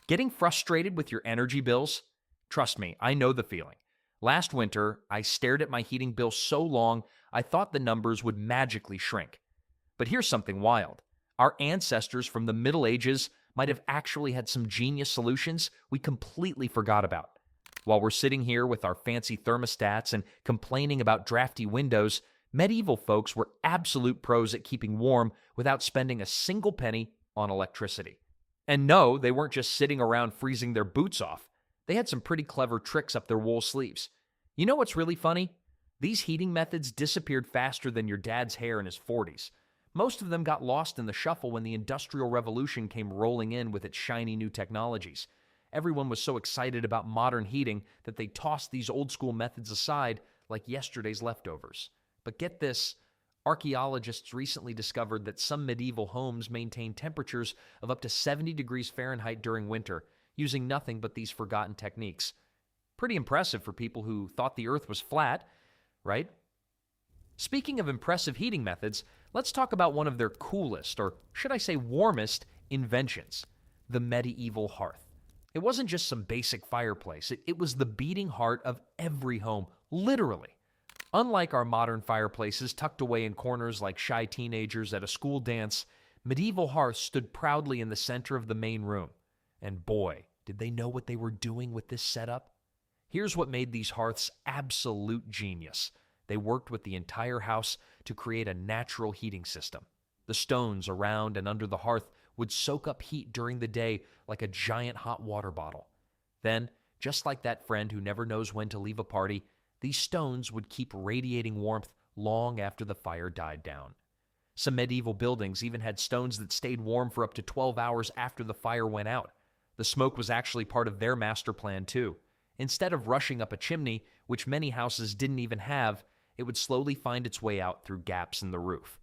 Getting frustrated with your energy bills? Trust me, I know the feeling. Last winter, I stared at my heating bill so long I thought the numbers would magically shrink. But here's something wild. Our ancestors from the Middle Ages might have actually had some genius solutions we completely forgot about. While we're sitting here with our fancy thermostats and complaining about drafty windows, medieval folks were absolute pros at keeping warm without spending a single penny on electricity. And no, they weren't just sitting around freezing their boots off. They had some pretty clever tricks up their wool sleeves. You know what's really funny? These heating methods disappeared faster than your dad's hair in his 40s. Most of them got lost in the shuffle when the Industrial Revolution came rolling in with its shiny new technologies. Everyone was so excited about modern heating that they tossed these old-school methods aside like yesterday's leftovers. But get this, archaeologists recently discovered that some medieval homes maintained temperatures of up to 70 degrees Fahrenheit during winter, using nothing but these forgotten techniques. Pretty impressive for people who thought the Earth was flat, right? Speaking of impressive heating methods, let's talk about one of their coolest, or should I say warmest, inventions, the medieval hearth. It wasn't just some basic fireplace, it was the beating heart of every home, literally. Unlike our modern fireplaces tucked away in corners like shy teenagers at a school dance, medieval hearths stood proudly in the center of the main room. And boy, did they know what they were doing with this setup. Here's what made these hearths absolute genius. They worked with the entire house to create a natural heating system. The stones around and under the hearth would soak up heat during the day like a giant hot water bottle. Then, just like that friend who never knows when to leave a party, these stones would keep radiating warmth long after the fire died down. Some medieval buildings even had stones that stayed warm for up to 12 hours after the fire went out. The smoke was actually part of their master plan too. Instead of rushing up a chimney, which many houses didn't even have, it would slowly find its way out through gaps in the roof.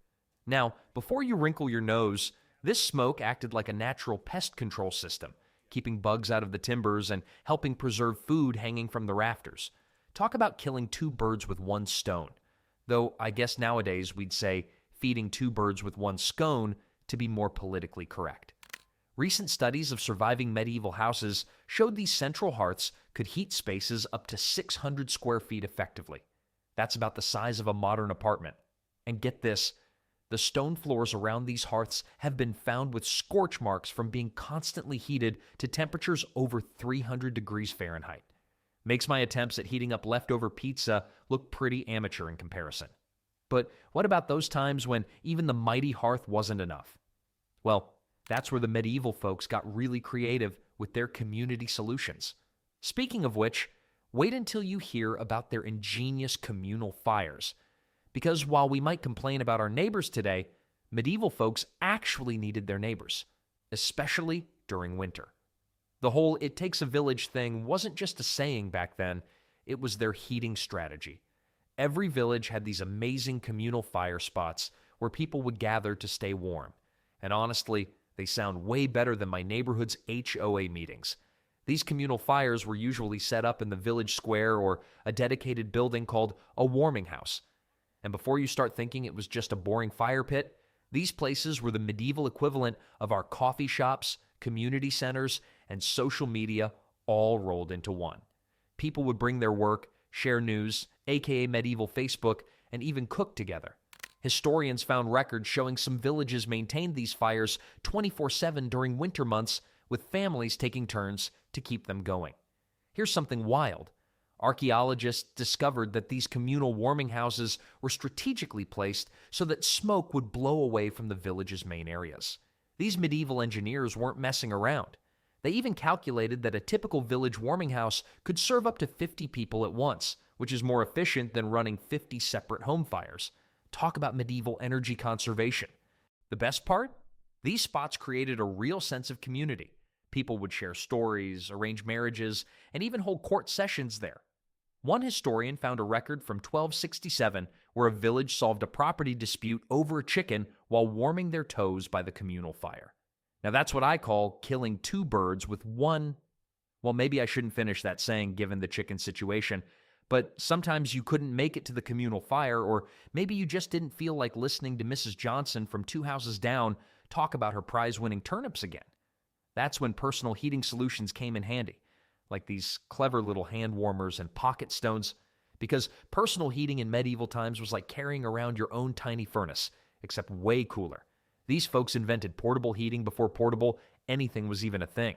Now, before you wrinkle your nose, this smoke acted like a natural pest control system, keeping bugs out of the timbers and helping preserve food hanging from the rafters. Talk about killing two birds with one stone. Though I guess nowadays we'd say feeding two birds with one scone to be more politically correct. Recent studies of surviving medieval houses showed these central hearths could heat spaces up to 600 square feet effectively. That's about the size of a modern apartment. And get this, the stone floors around these hearths have been found with scorch marks from being constantly heated to temperatures over 300 degrees Fahrenheit. Makes my attempts at heating up leftover pizza look pretty amateur in comparison. But what about those times when even the mighty hearth wasn't enough? Well, that's where the medieval folks got really creative with their community solutions. Speaking of which, wait until you hear about their ingenious communal fires. Because while we might complain about our neighbors today, medieval folks actually needed their neighbors, especially during winter. The whole "it takes a village" thing wasn't just a saying back then, it was their heating strategy. Every village had these amazing communal fire spots where people would gather to stay warm. And honestly, they sound way better than my neighborhood's HOA meetings. These communal fires were usually set up in the village square or a dedicated building called a warming house. And before you start thinking it was just a boring fire pit, these places were the medieval equivalent of our coffee shops, community centers, and social media all rolled into one. People would bring their work, share news, aka medieval Facebook, and even cook together. Historians found records showing some villages maintained these fires 24/7 during winter months, with families taking turns to keep them going. Here's something wild. Archaeologists discovered that these communal warming houses were strategically placed so that smoke would blow away from the village's main areas. These medieval engineers weren't messing around. They even calculated that a typical village warming house could serve up to 50 people at once, which is more efficient than running 50 separate home fires. Talk about medieval energy conservation. The best part? These spots created a real sense of community. People would share stories, arrange marriages, and even hold court sessions there. One historian found a record from 1267 where a village solved a property dispute over a chicken while warming their toes by the communal fire. Now that's what I call killing two birds with one. Well, maybe I shouldn't finish that saying given the chicken situation, but sometimes you couldn't make it to the communal fire, or maybe you just didn't feel like listening to Mrs. Johnson from two houses down talk about her prize-winning turnips again. That's when personal heating solutions came in handy, like these clever little hand warmers and pocket stones, because personal heating in medieval times was like carrying around your own tiny furnace, except way cooler. These folks invented portable heating before portable anything was even a thing.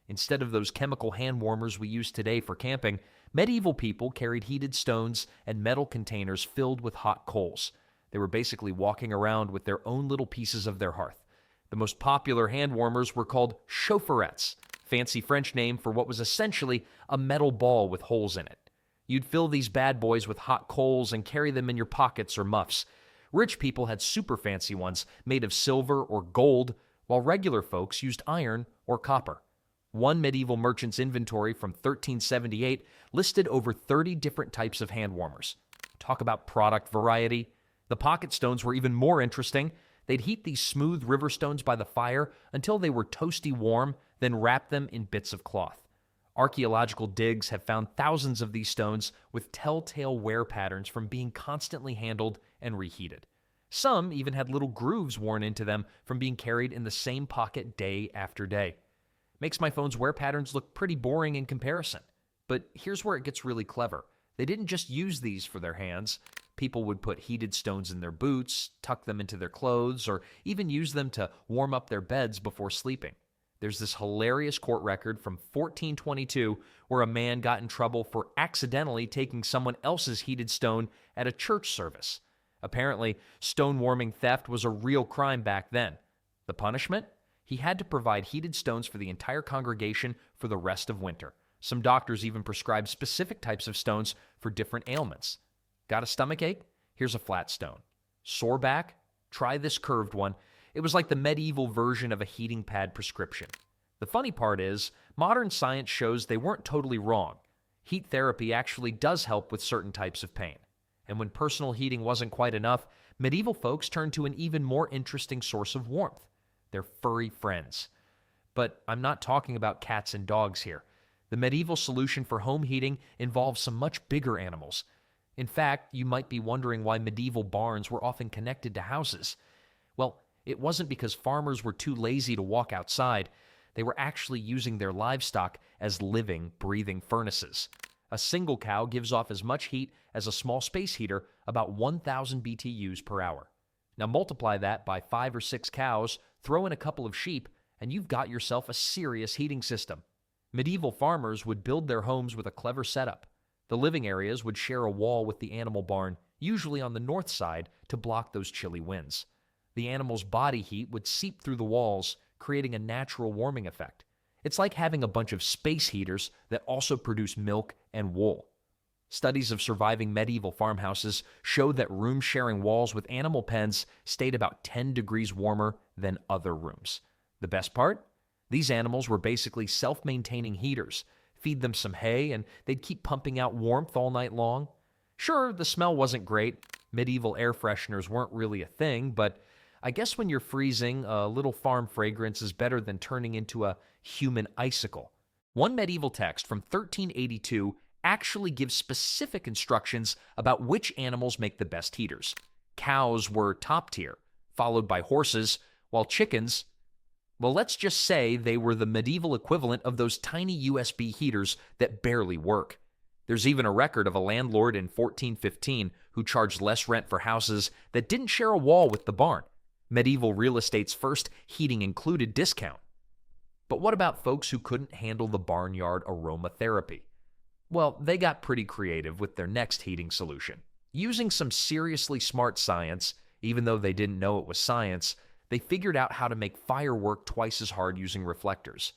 Instead of those chemical hand warmers we use today for camping, medieval people carried heated stones and metal containers filled with hot coals. They were basically walking around with their own little pieces of their hearth. The most popular hand warmers were called chaufferettes, fancy French name for what was essentially a metal ball with holes in it. You'd fill these bad boys with hot coals and carry them in your pockets or muffs. Rich people had super fancy ones made of silver or gold, while regular folks used iron or copper. One medieval merchant's inventory from 1378 listed over 30 different types of hand warmers. Talk about product variety. The pocket stones were even more interesting. They'd heat these smooth river stones by the fire until they were toasty warm, then wrap them in bits of cloth. Archaeological digs have found thousands of these stones with telltale wear patterns from being constantly handled and reheated. Some even had little grooves worn into them from being carried in the same pocket day after day. Makes my phone's wear patterns look pretty boring in comparison. But here's where it gets really clever. They didn't just use these for their hands. People would put heated stones in their boots, tuck them into their clothes, or even use them to warm up their beds before sleeping. There's this hilarious court record from 1422 where a man got in trouble for accidentally taking someone else's heated stone at a church service. Apparently, stone warming theft was a real crime back then. The punishment? He had to provide heated stones for the entire congregation for the rest of winter. Some doctors even prescribed specific types of stones for different ailments. Got a stomachache? Here's a flat stone. Sore back? Try this curved one. It was like the medieval version of a heating pad prescription. The funny part is, modern science shows they weren't totally wrong. Heat therapy actually does help with certain types of pain. And when personal heating wasn't quite enough, medieval folks turned to an even more interesting source of warmth: their furry friends. But I'm not talking about cats and dogs here. The medieval solution for home heating involves some much bigger animals. In fact, you might be wondering why medieval barns were often connected to houses. Well, it wasn't because farmers were too lazy to walk outside. They were actually using their livestock as living, breathing furnaces. A single cow gives off as much heat as a small space heater, about 1,000 BTUs per hour. Now multiply that by 5 or 6 cows, throw in a couple of sheep, and you've got yourself a serious heating system. Medieval farmers would build their homes with a clever setup. The living areas would share a wall with the animal barn, usually on the north side, to block those chilly winds. The animal's body heat would seep through the walls, creating a natural warming effect. It's like having a bunch of space heaters that also produce milk and wool. Studies of surviving medieval farmhouses show that rooms sharing walls with animal pens stayed about 10 degrees warmer than other rooms. The best part? These animals were basically self-maintaining heaters. Feed them some hay, and they'd keep pumping out warmth all night long. Sure, the smell wasn't great. Medieval air fresheners weren't really a thing, but I guess when you're freezing, a little farm fragrance is better than turning into a human icicle. One medieval text from 1382 actually gives specific instructions about which animals make the best heaters. Cows were top tier, followed by horses, while chickens, well, let's just say they were the medieval equivalent of those tiny USB heaters that barely work. There's even a record of a landlord in 1415 who charged less rent for houses that didn't share a wall with the barn. Medieval real estate's first heating included discount. But what about folks who couldn't handle the barnyard aromatherapy? Well, they got pretty creative with their next heating solution. Using some seriously smart science, even though they didn't know it was science, they figured out how to make fire work twice as hard using reflectors.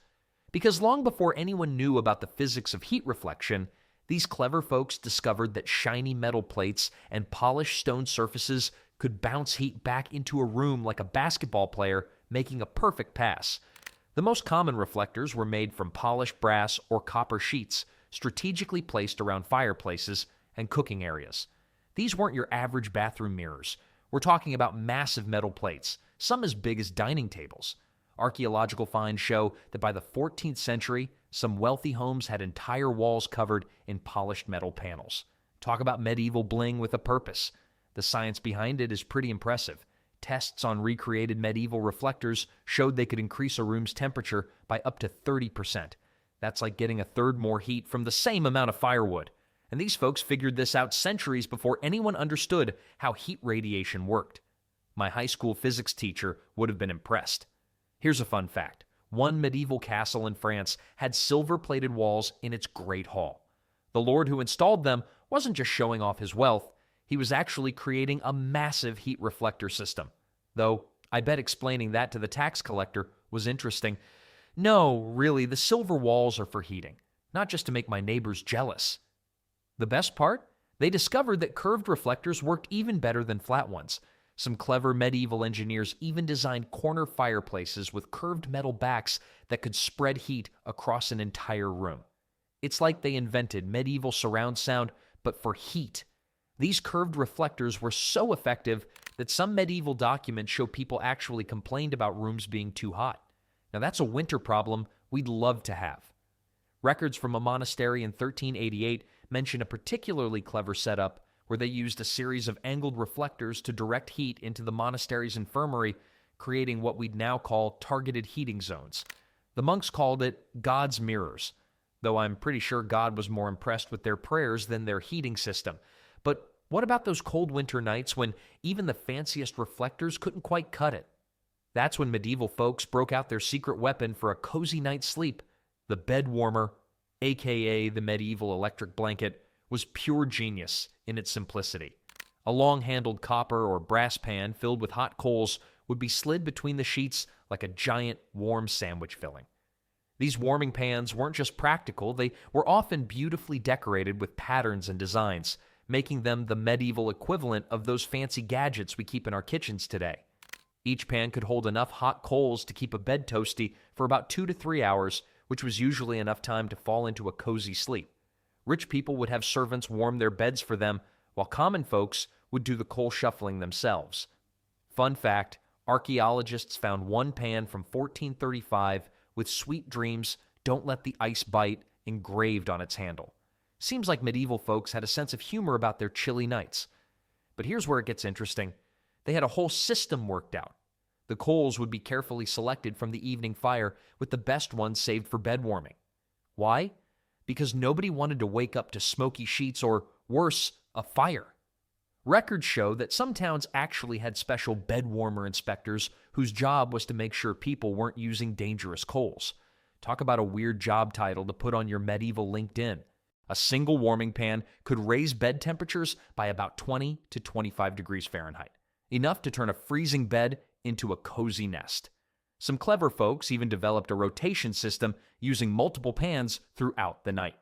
Because long before anyone knew about the physics of heat reflection, these clever folks discovered that shiny metal plates and polished stone surfaces could bounce heat back into a room like a basketball player, making a perfect pass. The most common reflectors were made from polished brass or copper sheets, strategically placed around fireplaces and cooking areas. These weren't your average bathroom mirrors. We're talking about massive metal plates, some as big as dining tables. Archaeological finds show that by the 14th century, some wealthy homes had entire walls covered in polished metal panels. Talk about medieval bling with a purpose. The science behind it is pretty impressive. Tests on recreated medieval reflectors showed they could increase a room's temperature by up to 30%. That's like getting a third more heat from the same amount of firewood. And these folks figured this out centuries before anyone understood how heat radiation worked. My high school physics teacher would have been impressed. Here's a fun fact. One medieval castle in France had silver-plated walls in its great hall. The lord who installed them wasn't just showing off his wealth, he was actually creating a massive heat reflector system. Though, I bet explaining that to the tax collector was interesting. No, really, the silver walls are for heating, not just to make my neighbors jealous. The best part? They discovered that curved reflectors worked even better than flat ones. Some clever medieval engineers even designed corner fireplaces with curved metal backs that could spread heat across an entire room. It's like they invented medieval surround sound, but for heat. These curved reflectors were so effective that some medieval documents show people actually complained about rooms being too hot. Now that's a winter problem we'd love to have. Records from a monastery in 1388 mention a particularly clever setup where they used a series of angled reflectors to direct heat into the monastery's infirmary, creating what we'd now call targeted heating zones. The monks called it God's mirrors, though I'm pretty sure God was more impressed with their prayers than their heating system. But what about those cold winter nights when even the fanciest reflectors couldn't quite cut it? That's when medieval folks broke out their secret weapon for a cozy night's sleep. The bed warmer, aka the medieval electric blanket, was pure genius in its simplicity. A long-handled copper or brass pan filled with hot coals would be slid between the sheets like a giant warm sandwich filling. These warming pans weren't just practical, they were often beautifully decorated with patterns and designs, making them the medieval equivalent of those fancy gadgets we keep in our kitchens today. Each pan could hold enough hot coals to keep a bed toasty for about 2 to 3 hours, which was usually enough time to fall into a cozy sleep. Rich people would have servants warm their beds for them, while common folks would do the coal shuffling themselves. Fun fact, archaeologists found one pan from 1435 with "Sweet dreams, don't let the ice bite" engraved on its handle. Seems like medieval folks had a sense of humor about their chilly nights. But here's where it gets interesting. They had a whole system worked out. The coals would be carefully selected from the evening fire, with the best ones saved for bed warming. Why? Because nobody wanted to wake up to smoky sheets or, worse, a fire. Records show that some towns actually had special bed warmer inspectors whose job was to make sure people weren't using dangerous coals. Talk about a weird job title to put on your medieval LinkedIn. A single warming pan could raise bed temperatures by about 20 to 25 degrees Fahrenheit, enough to turn a freezing bed into a cozy nest. Some clever folks even developed a rotation system using multiple pans throughout the night.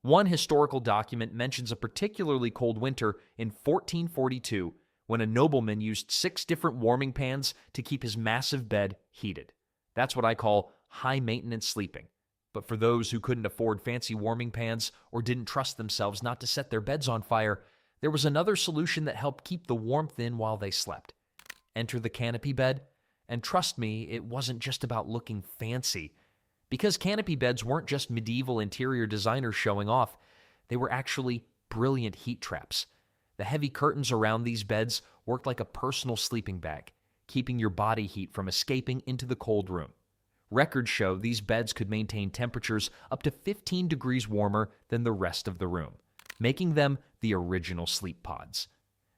One historical document mentions a particularly cold winter in 1442 when a nobleman used 6 different warming pans to keep his massive bed heated. That's what I call high-maintenance sleeping. But for those who couldn't afford fancy warming pans or didn't trust themselves not to set their beds on fire, there was another solution that helped keep the warmth in while they slept. Enter the canopy bed, and trust me, it wasn't just about looking fancy. Because canopy beds weren't just medieval interior designers showing off, they were actually brilliant heat traps. The heavy curtains around these beds worked like a personal sleeping bag, keeping your body heat from escaping into the cold room. Records show these beds could maintain temperatures up to 15 degrees warmer than the rest of the room, making them the original sleep pods.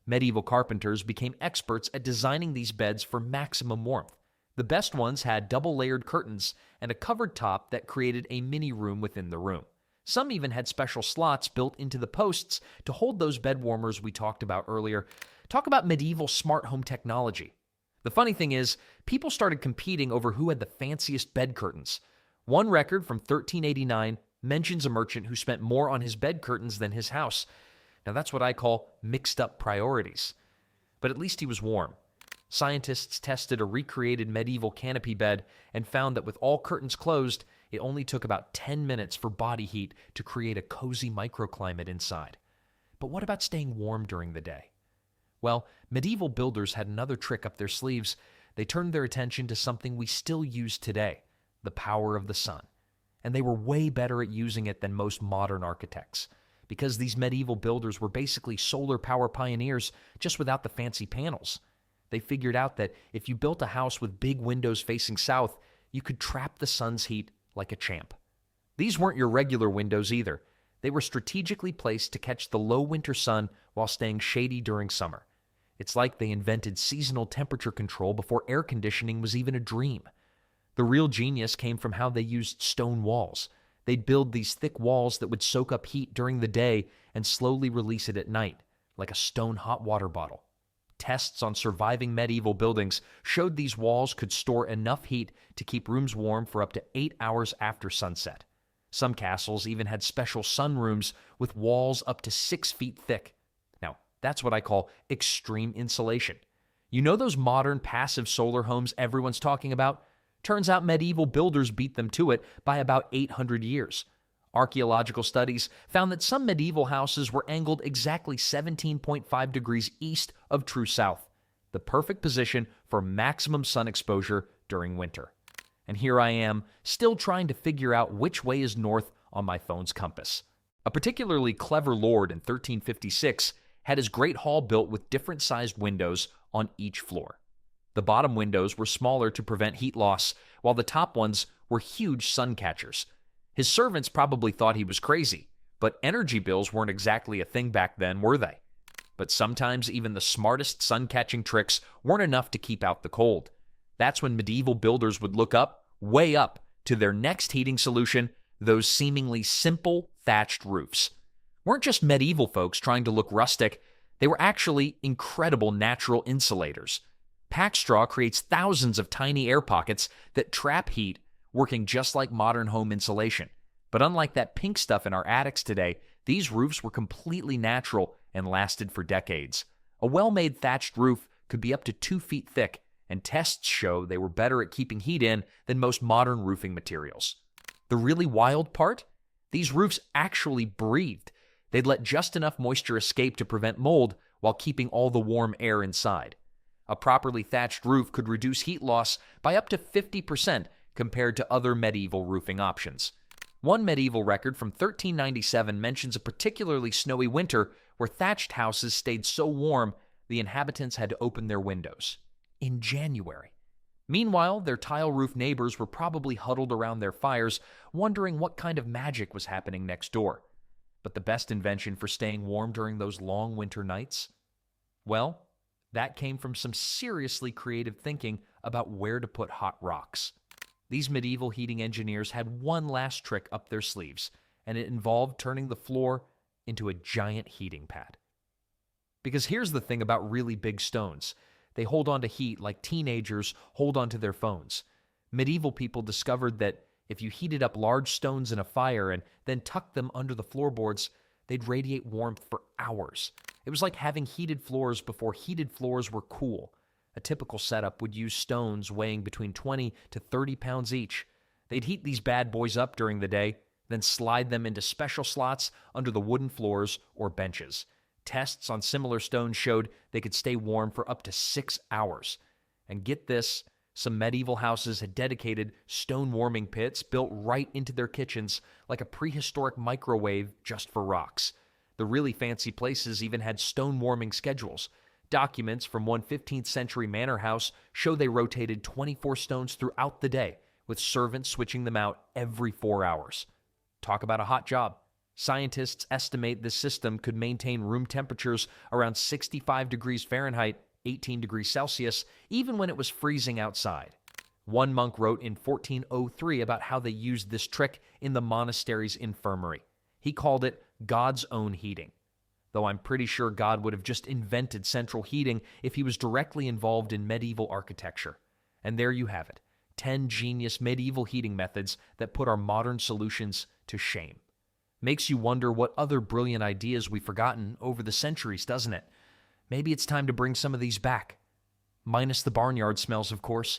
Medieval carpenters became experts at designing these beds for maximum warmth. The best ones had double-layered curtains and a covered top that created a mini room within the room. Some even had special slots built into the posts to hold those bed warmers we talked about earlier. Talk about medieval smart home technology. The funny thing is, people started competing over who had the fanciest bed curtains. One record from 1389 mentions a merchant who spent more on his bed curtains than his house. Now that's what I call mixed-up priorities. But at least he was warm. Scientists tested a recreated medieval canopy bed and found that with all curtains closed, it only took about 10 minutes for body heat to create a cozy microclimate inside. But what about staying warm during the day? Well, medieval builders had another trick up their sleeves. They turned their attention to something we still use today, the power of the sun. And they were way better at using it than most modern architects, because these medieval builders were basically solar power pioneers, just without the fancy panels. They figured out that if you built a house with big windows facing south, you could trap the sun's heat like a champ. These weren't your regular windows either. They were strategically placed to catch the low winter sun while staying shady during summer. It's like they invented seasonal temperature control before air conditioning was even a dream. The real genius came from how they used stone walls. They'd build these thick walls that would soak up heat during the day and slowly release it at night, like a stone hot water bottle. Tests on surviving medieval buildings showed these walls could store enough heat to keep rooms warm for up to 8 hours after sunset. Some castles even had special sunrooms with walls up to 6 feet thick. Now, that's what I call extreme insulation. You know those modern passive solar homes everyone's talking about? Turns out medieval builders beat them to it by about 800 years. Archaeological studies found that some medieval houses were angled exactly 17.5 degrees east of true south, the perfect position for maximum sun exposure during winter. And here I am, still trying to figure out which way is north on my phone's compass. A particularly clever lord in 1356 had his great hall built with different sized windows on each floor. The bottom windows were smaller to prevent heat loss, while the top ones were huge sun catchers. His servants probably thought he was crazy, but energy bills weren't exactly a thing back then, were they? But sometimes even the smartest sun-catching tricks weren't enough to keep out the cold. That's when medieval builders would look up, way up, to their next heating solution, those seemingly simple thatched roofs. Weren't just medieval folks trying to look rustic, they were actually incredible natural insulators. Pack straw creates thousands of tiny air pockets that trap heat, working just like modern home insulation. But unlike that pink stuff in our attics today, these roofs were completely natural and lasted for decades. A well-made thatched roof could be up to 2 feet thick, and tests show they were better at keeping heat in than most modern roofing materials. The really wild part? These roofs actually breathed. They'd let just enough moisture escape to prevent mold while keeping all the warm air inside. A properly thatched roof could reduce heat loss by up to 50% compared to other medieval roofing options. One medieval record from 1397 mentions a particularly snowy winter where thatched houses stayed so warm the inhabitants had to open their windows. In January. Meanwhile, their tile-roof neighbors were probably huddled around their fires, wondering what kind of magic was happening next door. But the best invention for staying warm during those long winter nights? Well, that came from some seriously creative thinking about where to put hot rocks. These medieval heating engineers had one last trick up their sleeves, and it involved turning the floor into a giant heating pad. Because here's the thing about really big stones. They hold on to heat like teenagers hold on to their phones. Medieval people discovered that if you heated up large stones in a fire and then tucked them under the floorboards, they'd radiate warmth for hours. It was like having heated floors before heated floors were cool. A typical setup would use stones weighing between 20 to 30 pounds each. They'd heat these bad boys up during the day, then slide them into special slots under the wooden floors or benches. Tests on similar stones showed they could stay warm for up to 6 hours. And get this, some medieval houses had dedicated stone warming pits built right into their kitchens, like a prehistoric microwave just for rocks. The really fancy places even had stone warming schedules. Documents from one 15th century manor house show they rotated 24 stones throughout the day, with servants switching them out every 4 hours. Talk about a hot job. Scientists estimate this system could maintain room temperatures around 65 degrees Fahrenheit, 18 degrees Celsius, even when it was freezing outside. One monk wrote in 1403 about how they used this trick in the monastery's infirmary. He called it God's own heating. Though I'm pretty sure God would have just invented central heating if he was directly involved in medieval architecture. And there you have it, 10 genius medieval heating methods that put our modern solutions to shame. Makes you wonder what other brilliant ideas we've forgotten over the centuries, doesn't it? Maybe it's time to bring some of these back. Minus the barnyard smells, of course.